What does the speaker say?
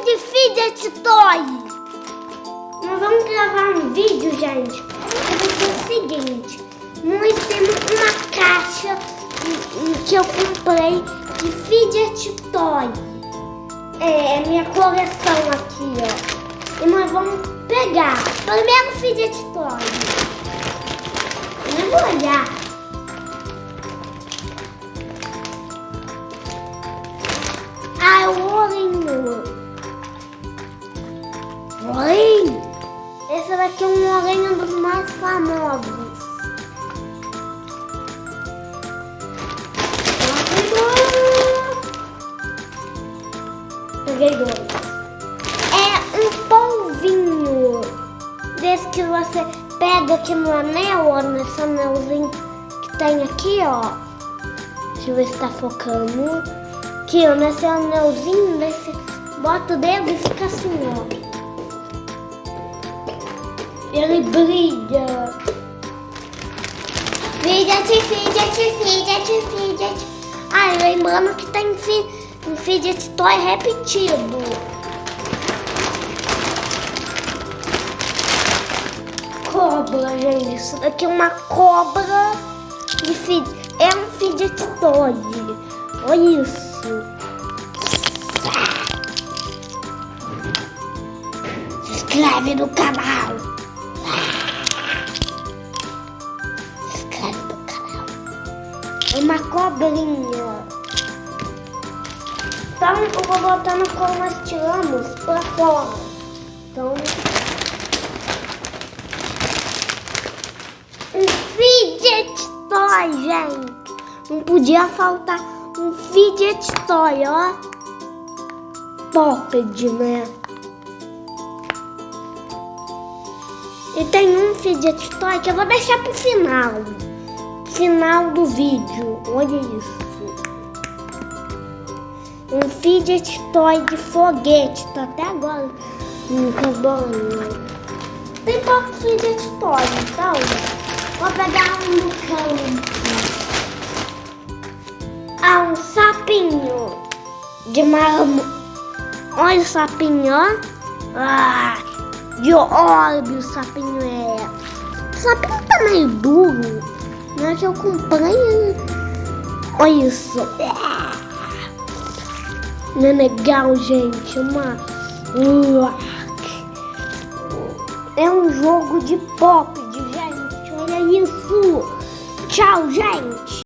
de fidget toy. Nós vamos gravar um vídeo, gente. Vai ser o seguinte. Nós temos uma caixa que eu comprei de fidget toy. É minha coleção aqui, ó. E nós vamos pegar primeiro fidget toy. Eu vou olhar. Ah, o olhinho. Olhinho. Esse daqui é um olhinho dos mais famosos. Peguei dois. É um polvinho desse que você pega aqui no anel, ó, nesse anelzinho que tem aqui, ó. Deixa eu ver se tá focando. Aqui, ó, nesse anelzinho, desse, bota o dedo e fica assim, ó. Ele brilha. Fidget. Ah, lembrando que tem um fidget toy repetido. Cobra, gente. Isso daqui é uma cobra de fidget. É um fidget toy. Olha isso. Se inscreve no canal. Se inscreve no canal. É uma cobrinha. Então eu vou botando como nós tiramos pra fora. Então, um fidget toy, gente. Não podia faltar um fidget toy, ó. Popped, né? E tem um fidget toy que eu vou deixar pro final. Final do vídeo. Olha isso. Um fidget toy de foguete. Tô até agora nunca bolinho. Tem pouco fidget toy, então vou pegar um do canto. Ah, um sapinho de marmo. Olha o sapinho, ó. Ah, de óleo o sapinho é. O sapinho tá meio duro. Não é que eu comprei. Olha isso. Não é legal, gente. É um jogo de pop, gente. Olha isso. Tchau, gente.